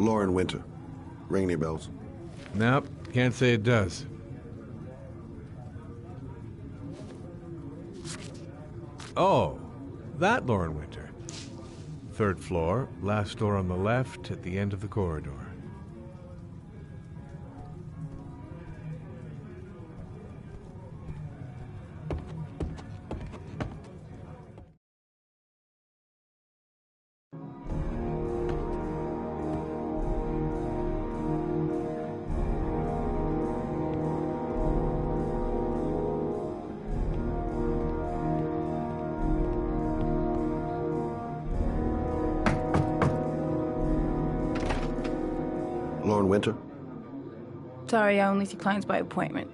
Lauren Winter. Ring any bells? Nope, can't say it does. Oh, that Lauren Winter. 3rd floor, last door on the left at the end of the corridor. Lauren Winter? Sorry, I only see clients by appointment.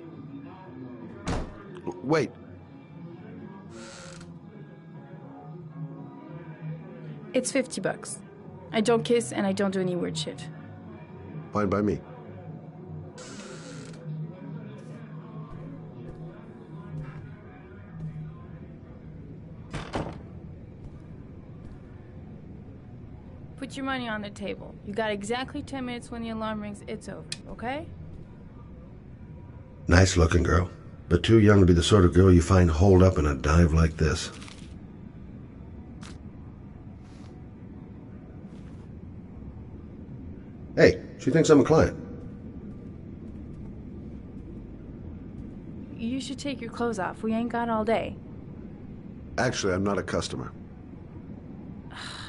Wait. It's $50. I don't kiss and I don't do any weird shit. Fine by me. Put your money on the table. You got exactly 10 minutes. When the alarm rings, it's over, okay? Nice looking girl, but too young to be the sort of girl you find holed up in a dive like this. Hey, she thinks I'm a client. You should take your clothes off. We ain't got all day. Actually, I'm not a customer.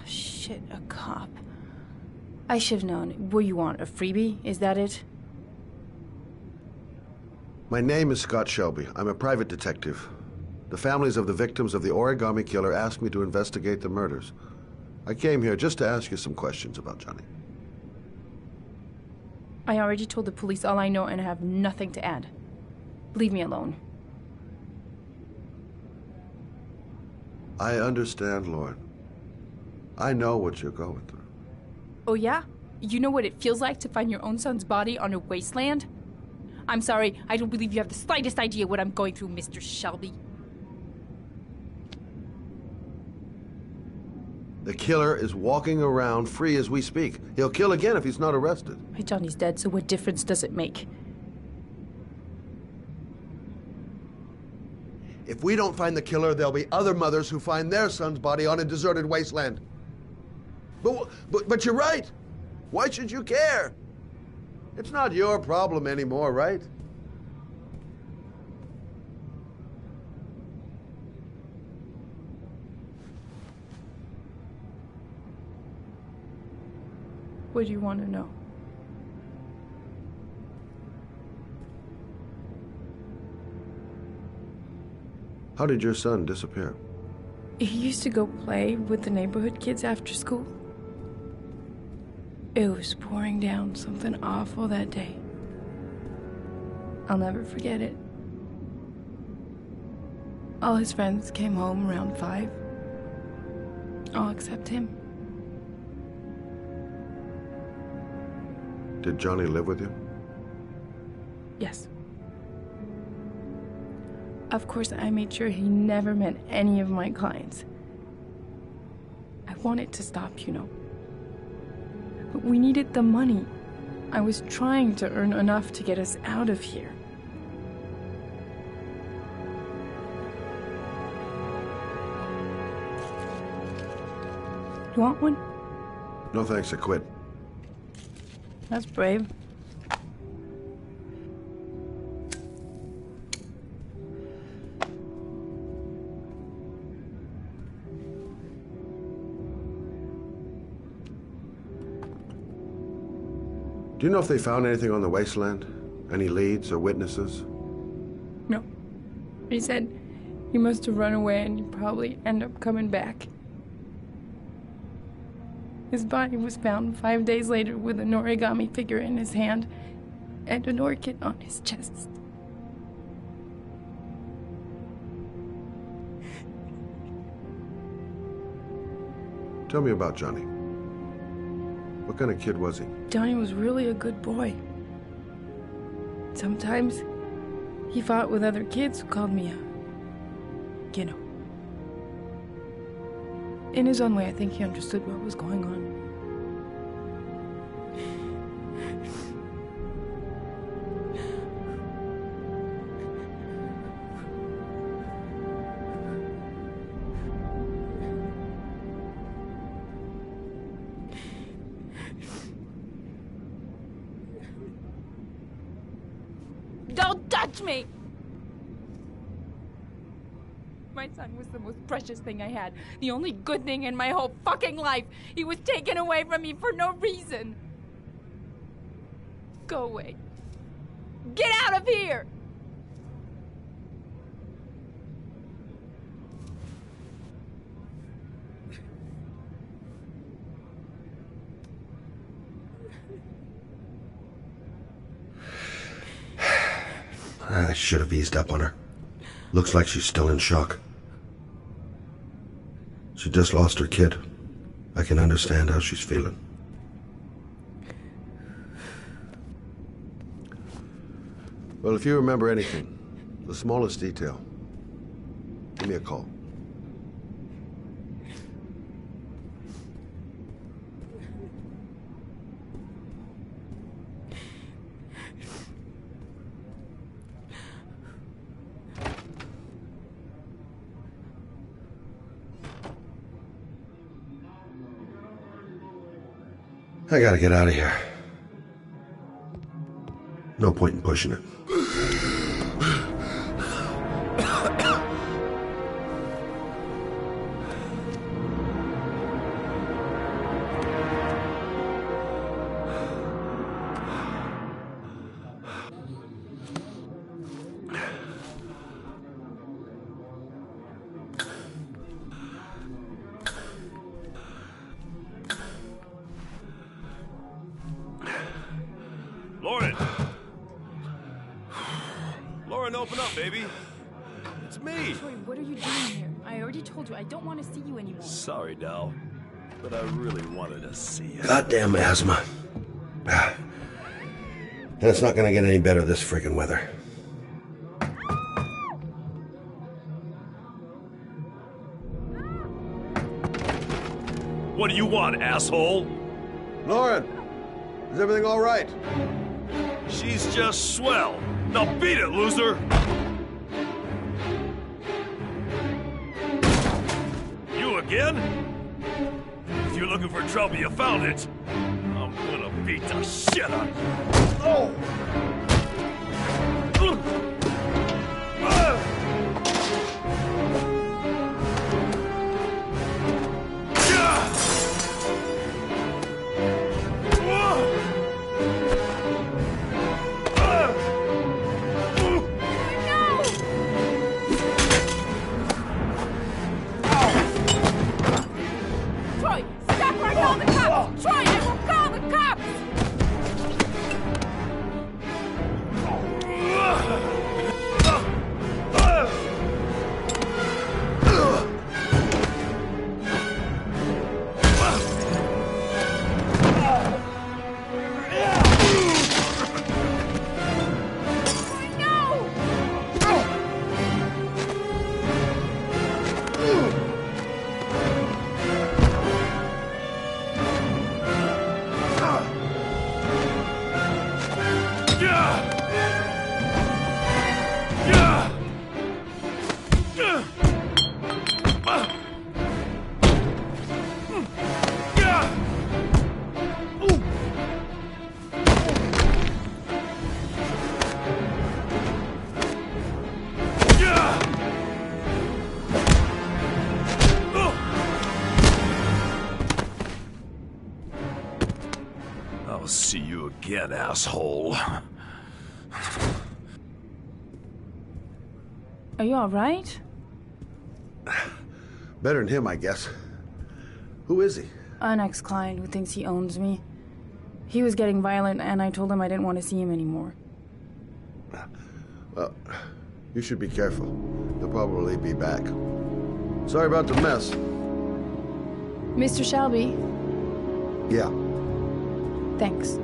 Shit, a cop. I should have known. What do you want, a freebie? Is that it? My name is Scott Shelby. I'm a private detective. The families of the victims of the Origami Killer asked me to investigate the murders. I came here just to ask you some questions about Johnny. I already told the police all I know and I have nothing to add. Leave me alone. I understand, Lauren. I know what you're going through. Oh yeah? You know what it feels like to find your own son's body on a wasteland? I'm sorry, I don't believe you have the slightest idea what I'm going through, Mr. Shelby. The killer is walking around free as we speak. He'll kill again if he's not arrested. My Johnny's dead, so what difference does it make? If we don't find the killer, there'll be other mothers who find their son's body on a deserted wasteland. But you're right. Why should you care? It's not your problem anymore, right? What do you want to know? How did your son disappear? He used to go play with the neighborhood kids after school. It was pouring down something awful that day. I'll never forget it. All his friends came home around 5. All except him. Did Johnny live with you? Yes. Of course, I made sure he never met any of my clients. I wanted to stop, you know. But we needed the money. I was trying to earn enough to get us out of here. You want one? No thanks, I quit. That's brave. Do you know if they found anything on the wasteland? Any leads or witnesses? No. He said he must have run away and he'd probably end up coming back. His body was found 5 days later with an origami figure in his hand and an orchid on his chest. Tell me about Johnny. What kind of kid was he? Johnny was really a good boy. Sometimes he fought with other kids who called me you know. In his own way, I think he understood what was going on. Don't touch me! My son was the most precious thing I had. The only good thing in my whole fucking life. He was taken away from me for no reason. Go away. Get out of here! I should have eased up on her. Looks like she's still in shock. She just lost her kid. I can understand how she's feeling. Well, if you remember anything, the smallest detail, give me a call. I gotta get out of here. No point in pushing it. Lauren! Lauren, open up, baby. It's me. Troy, what are you doing here? I already told you I don't want to see you anymore. Sorry, Dal, but I really wanted to see you. Goddamn asthma. And it's not gonna get any better this friggin' weather. What do you want, asshole? Lauren, is everything all right? She's just swell. Now beat it, loser! You again? If you're looking for trouble, you found it. I'm gonna beat the shit out of you. Oh! Troy, stop or I'll call the cops! Troy, I will call the cops! I'll see you again, asshole. Are you alright? Better than him, I guess. Who is he? An ex-client who thinks he owns me. He was getting violent and I told him I didn't want to see him anymore. Well, you should be careful. They'll probably be back. Sorry about the mess. Mr. Shelby, Yeah. thanks.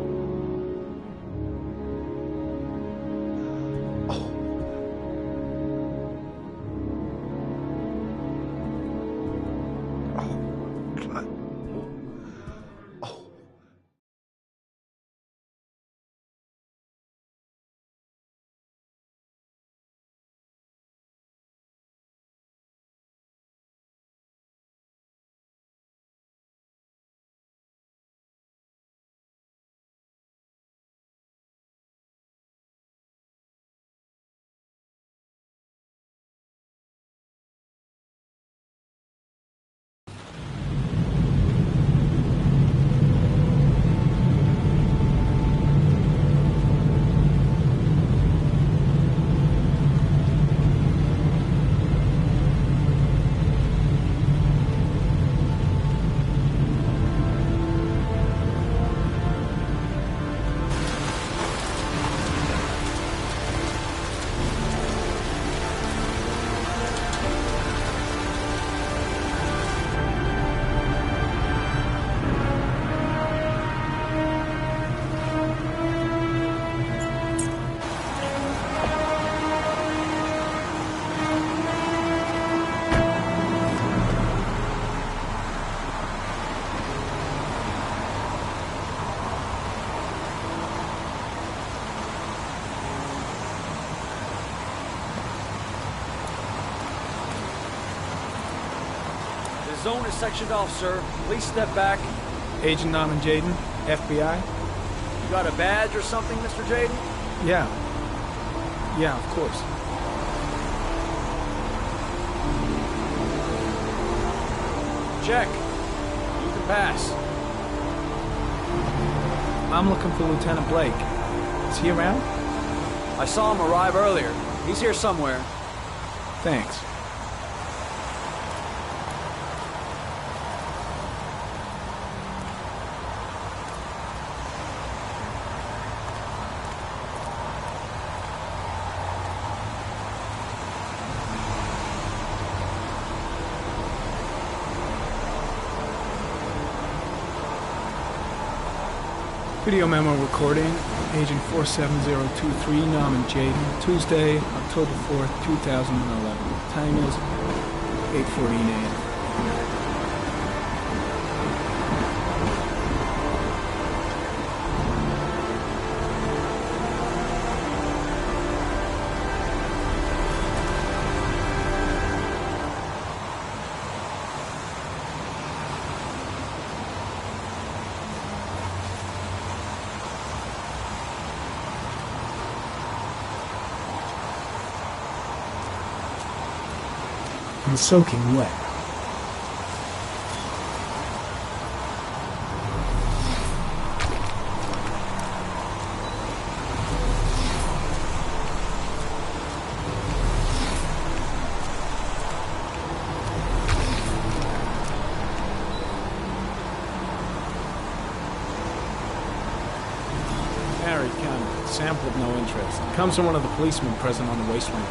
The zone is sectioned off, sir. Please step back. Agent Norman Jaden, FBI? You got a badge or something, Mr. Jaden? Yeah. Yeah, of course. Check. You can pass. I'm looking for Lieutenant Blake. Is he around? I saw him arrive earlier. He's here somewhere. Thanks. Video memo recording, Agent 47023, Norman Jaden, Tuesday, October 4th, 2011. Time is 8:14 a.m. I'm soaking wet. Harry County. Sample of no interest. Comes from one of the policemen present on the wasteland.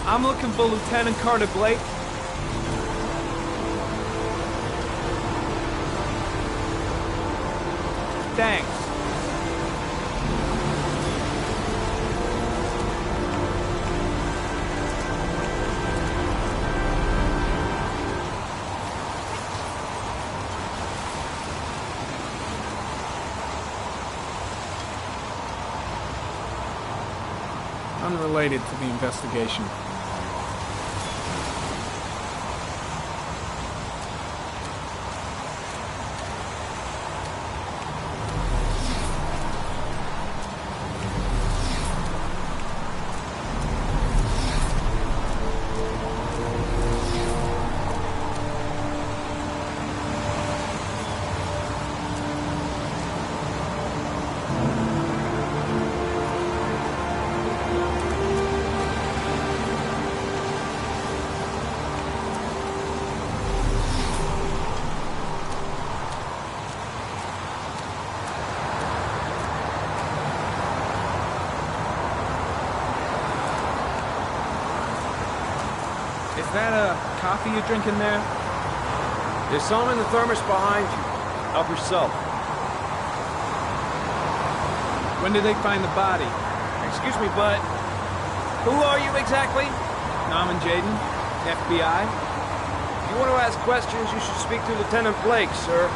I'm looking for Lieutenant Carter Blake. Thanks. Unrelated to the investigation. Is that a coffee you're drinking there? There's some in the thermos behind you. Help yourself. When did they find the body? Excuse me, but who are you exactly? Norman Jaden, FBI. If you want to ask questions, you should speak to Lieutenant Blake, sir.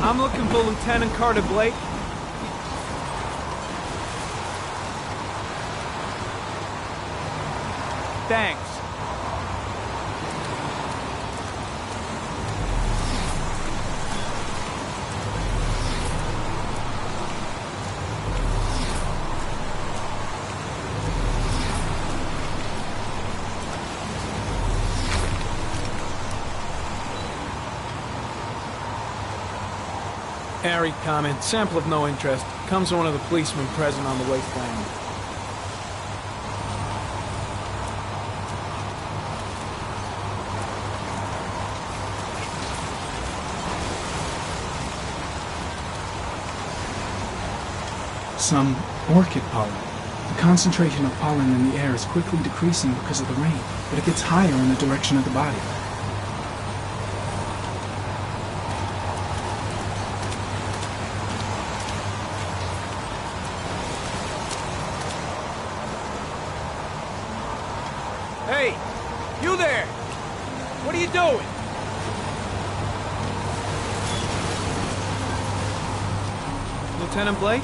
I'm looking for Lieutenant Carter Blake. Thanks. Harry comment. Sample of no interest. Comes from one of the policemen present on the wasteland. Some orchid pollen. The concentration of pollen in the air is quickly decreasing because of the rain, but it gets higher in the direction of the body. Hey! You there! What are you doing? Lieutenant Blake?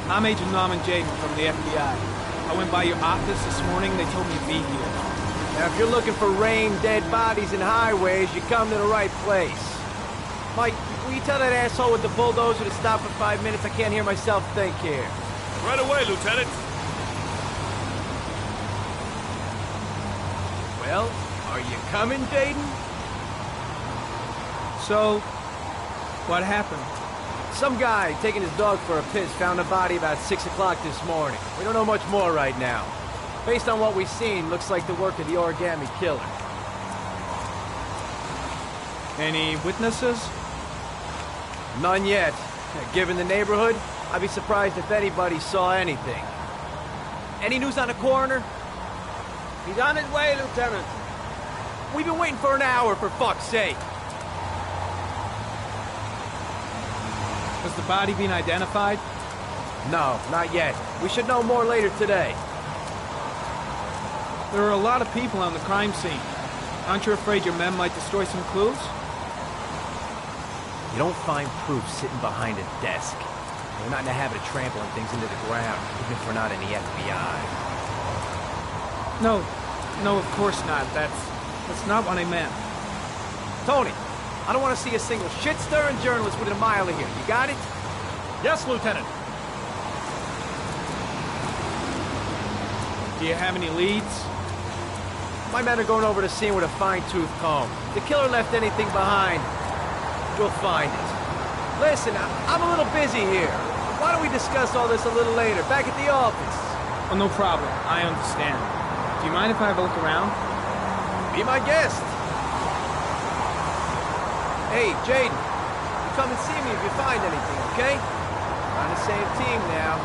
I'm Agent Norman Jaden from the FBI. I went by your office this morning. They told me to be here. Now, if you're looking for rain, dead bodies, and highways, you come to the right place. Mike, will you tell that asshole with the bulldozer to stop for 5 minutes? I can't hear myself think here. Right away, Lieutenant. Well, are you coming, Jaden? So, what happened? Some guy taking his dog for a piss found a body about 6 o'clock this morning. We don't know much more right now. Based on what we've seen, looks like the work of the Origami Killer. Any witnesses? None yet. Given the neighborhood, I'd be surprised if anybody saw anything. Any news on the coroner? He's on his way, Lieutenant. We've been waiting for an hour, for fuck's sake. Has the body been identified? No, not yet. We should know more later today. There are a lot of people on the crime scene. Aren't you afraid your men might destroy some clues? You don't find proof sitting behind a desk. We're not in the habit of trampling things into the ground, even if we're not in the FBI. No, of course not. That's not what I meant. Tony, I don't want to see a single shit-stirring journalist within a mile of here. You got it? Yes, Lieutenant. Do you have any leads? My men are going over the scene with a fine-tooth comb. If the killer left anything behind, we'll find it. Listen, I'm a little busy here. Why don't we discuss all this a little later, back at the office? Oh, no problem. I understand. Do you mind if I have a look around? Be my guest. Hey, Jaden, you come and see me if you find anything, okay? We're on the same team now.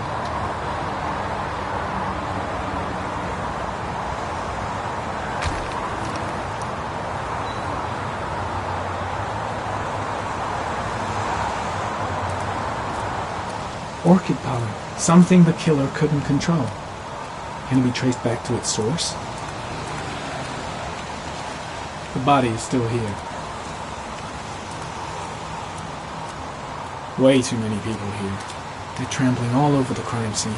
Orchid pollen. Something the killer couldn't control. Can it be traced back to its source? The body is still here. Way too many people here. They're trampling all over the crime scene.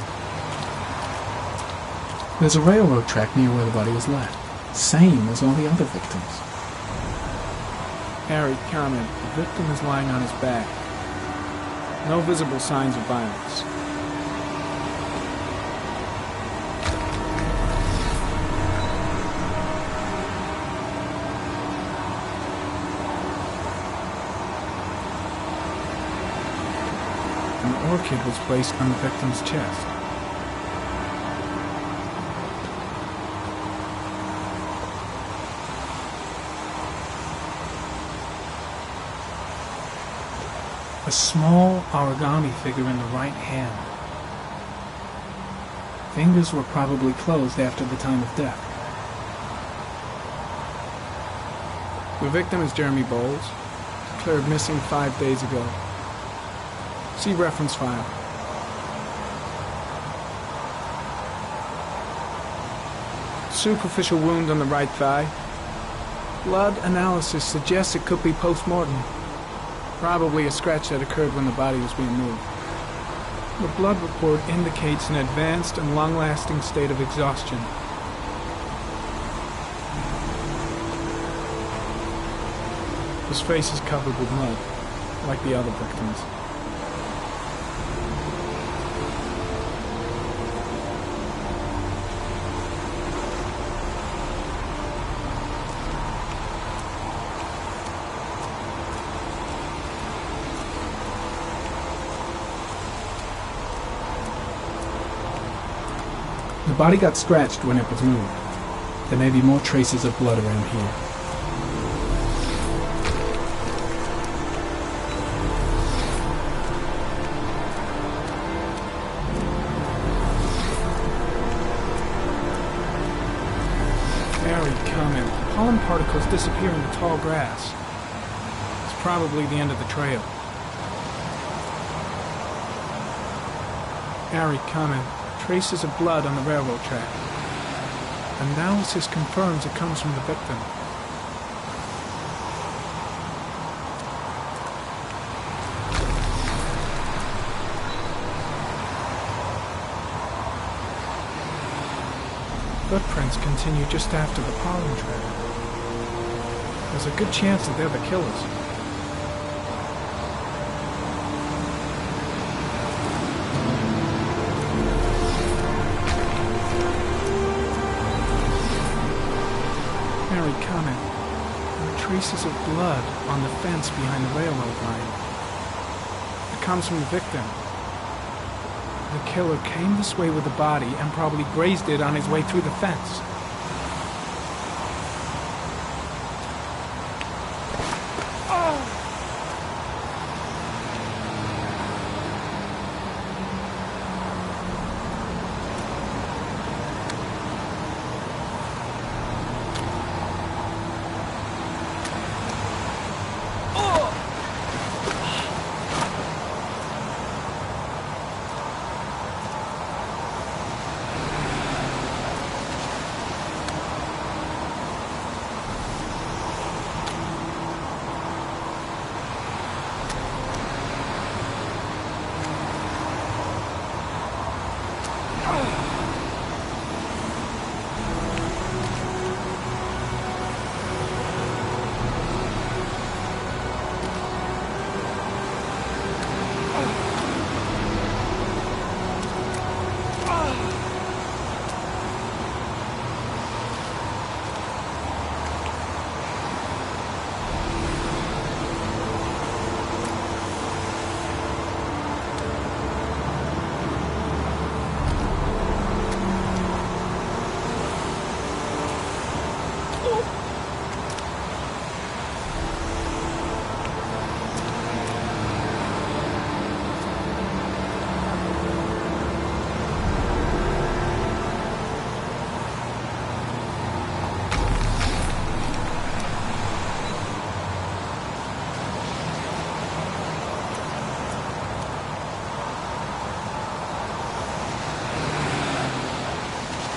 There's a railroad track near where the body was left. Same as all the other victims. Harry, comment. The victim is lying on his back. No visible signs of violence. An orchid was placed on the victim's chest. A small origami figure in the right hand. Fingers were probably closed after the time of death. The victim is Jeremy Bowles, declared missing 5 days ago. See reference file. Superficial wound on the right thigh. Blood analysis suggests it could be post-mortem. Probably a scratch that occurred when the body was being moved. The blood report indicates an advanced and long-lasting state of exhaustion. His face is covered with mud, like the other victims. The body got scratched when it was moved. There may be more traces of blood around here. Very common. Pollen particles disappear in the tall grass. It's probably the end of the trail. Harry comment. Traces of blood on the railroad track. Analysis confirms it comes from the victim. Footprints continue just after the pollen track. There's a good chance that they're the killers. Mary comment. There are traces of blood on the fence behind the railroad line. It comes from the victim. The killer came this way with the body and probably grazed it on his way through the fence.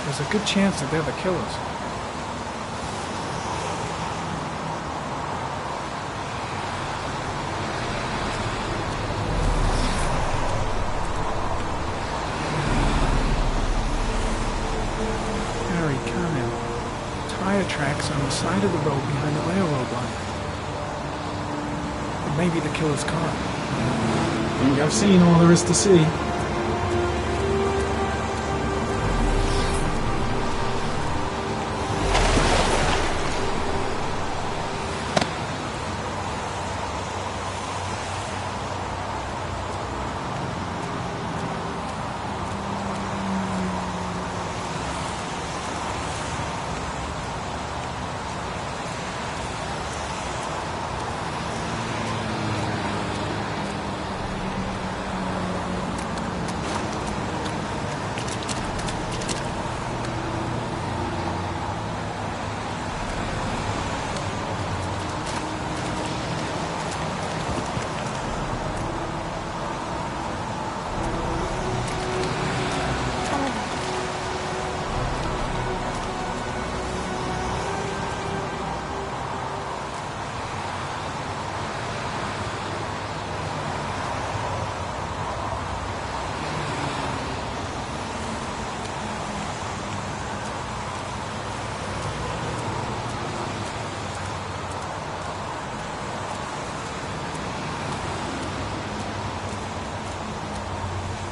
There's a good chance that they're the killers. Harry, comment. Tire tracks on the side of the road behind the railroad line. It may be the killer's car. I think I've seen all there is to see.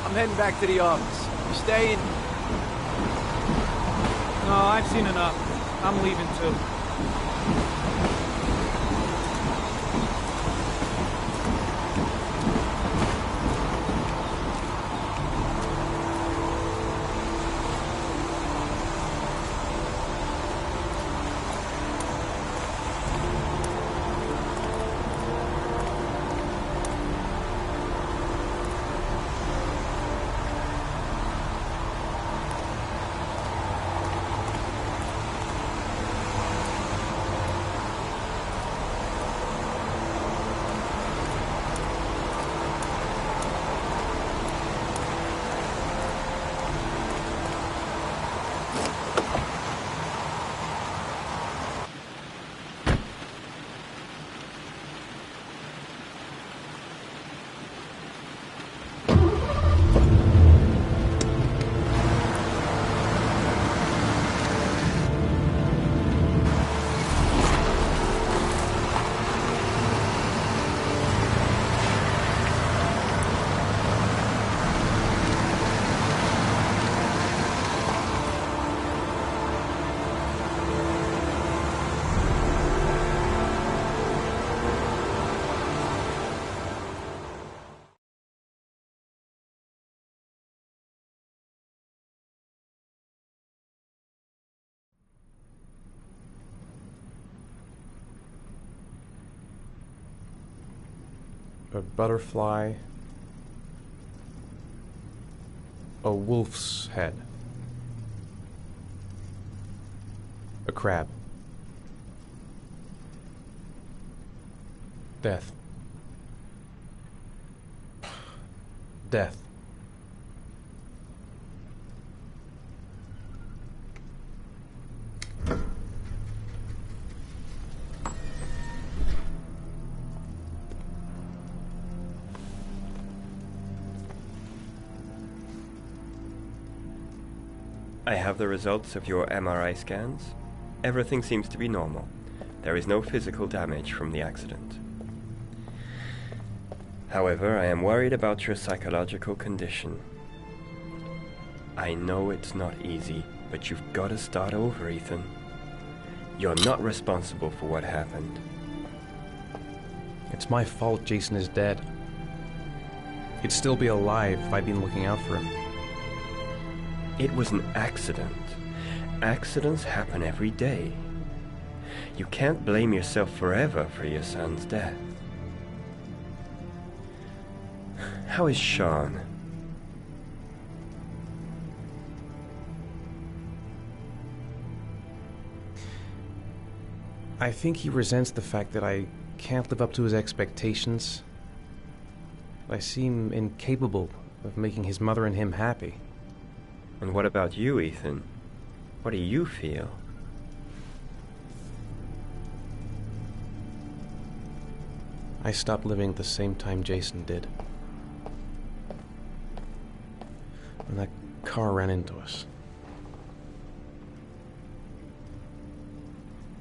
I'm heading back to the office. You staying? No, I've seen enough. I'm leaving too. a butterfly, a wolf's head, a crab, death, death. I have the results of your MRI scans. Everything seems to be normal. There is no physical damage from the accident. However, I am worried about your psychological condition. I know it's not easy, but you've got to start over, Ethan. You're not responsible for what happened. It's my fault Jason is dead. He'd still be alive if I'd been looking out for him. It was an accident. Accidents happen every day. You can't blame yourself forever for your son's death. How is Sean? I think he resents the fact that I can't live up to his expectations. I seem incapable of making his mother and him happy. And what about you, Ethan? What do you feel? I stopped living at the same time Jason did. When that car ran into us.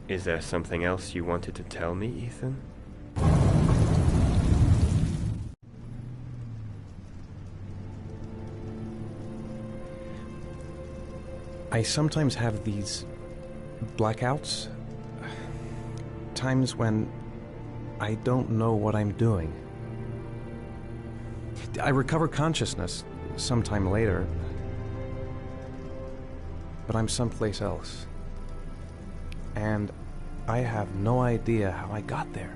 Is there something else you wanted to tell me, Ethan? I sometimes have these blackouts. Times when I don't know what I'm doing. I recover consciousness sometime later, but I'm someplace else. And I have no idea how I got there.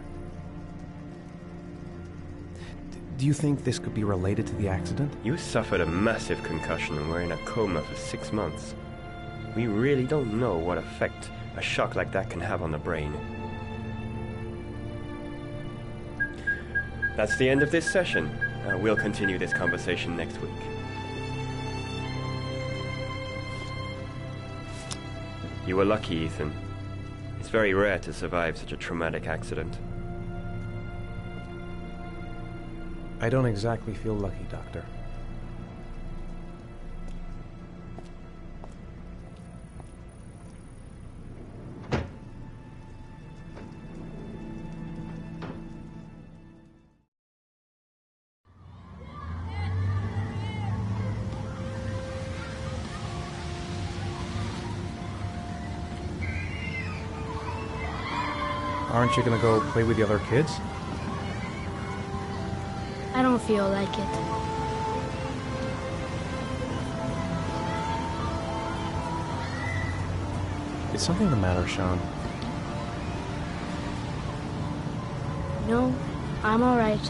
Do you think this could be related to the accident? You suffered a massive concussion and were in a coma for 6 months. We really don't know what effect a shock like that can have on the brain. That's the end of this session. We'll continue this conversation next week. You were lucky, Ethan. It's very rare to survive such a traumatic accident. I don't exactly feel lucky, Doctor. Aren't you gonna go play with the other kids? I don't feel like it. Is something the matter, Sean? No, I'm all right.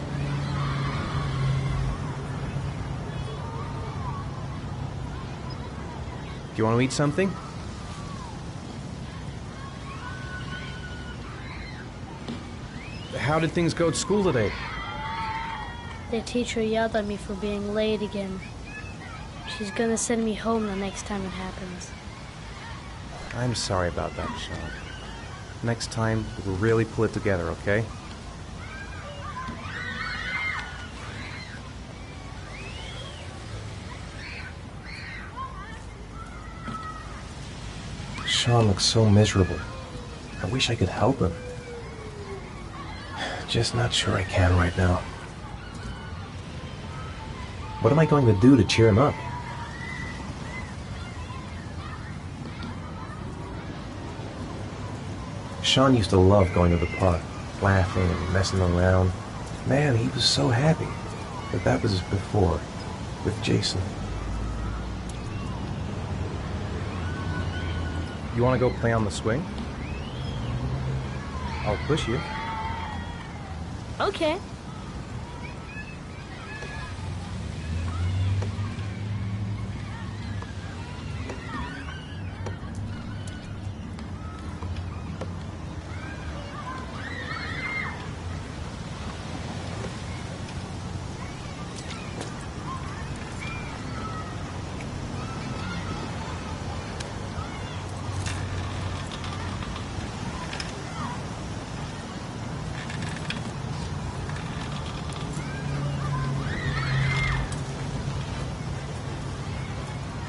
Do you want to eat something? How did things go at school today? The teacher yelled at me for being late again. She's gonna send me home the next time it happens. I'm sorry about that, Sean. Next time, we'll really pull it together, okay? Sean looks so miserable. I wish I could help him. Just not sure I can right now. What am I going to do to cheer him up? Sean used to love going to the park, laughing and messing around. Man, he was so happy. But that was before, with Jason. You want to go play on the swing? I'll push you. Okay.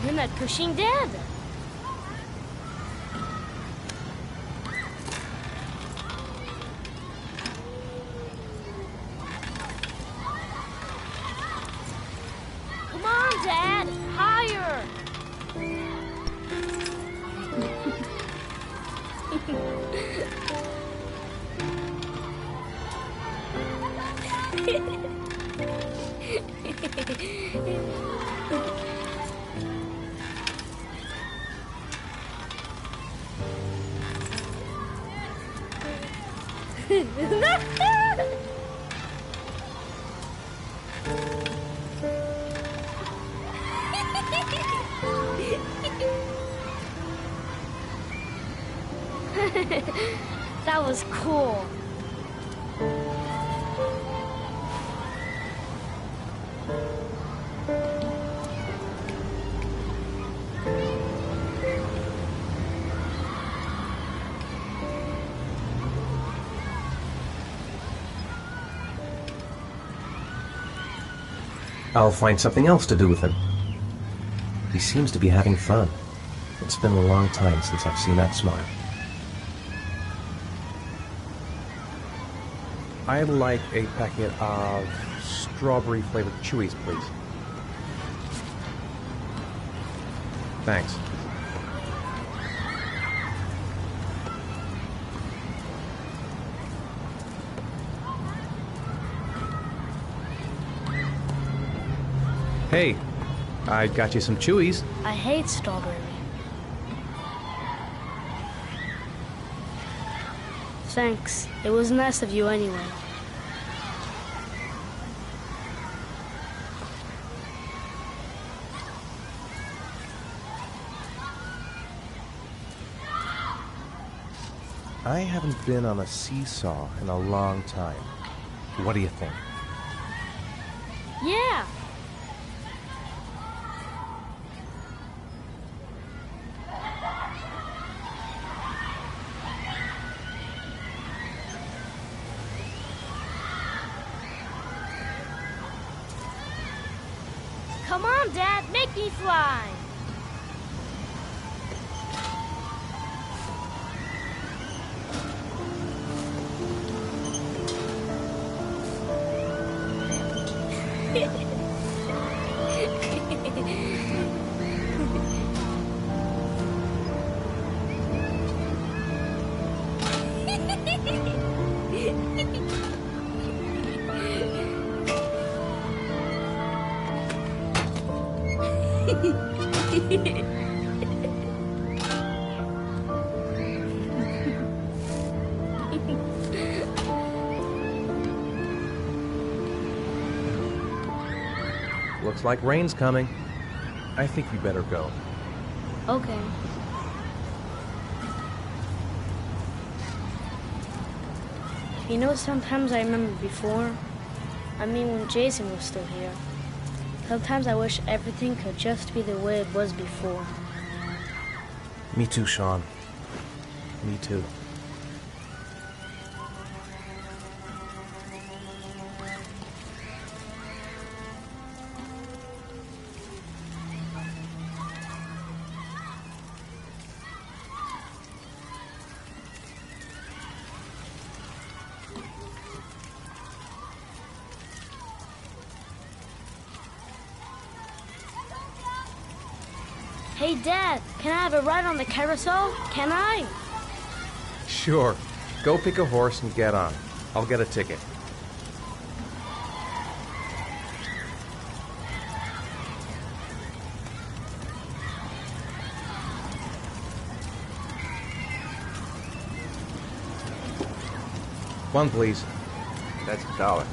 You're not pushing Dad. Come on, Dad. Higher. That was cool. I'll find something else to do with him. He seems to be having fun. It's been a long time since I've seen that smile. I'd like a packet of strawberry-flavored Chewies, please. Thanks. Hey, I got you some Chewies. I hate strawberry. Thanks. It was nice of you anyway. I haven't been on a seesaw in a long time. What do you think? Yeah. Come on, Dad, make me fly. Looks like rain's coming. I think you better go. Okay. You know, sometimes I remember before. I mean, when Jason was still here. Sometimes I wish everything could just be the way it was before. Me too, Sean. Me too. Hey, Dad, can I have a ride on the carousel? Can I? Sure. Go pick a horse and get on. I'll get a ticket. One, please. That's $1.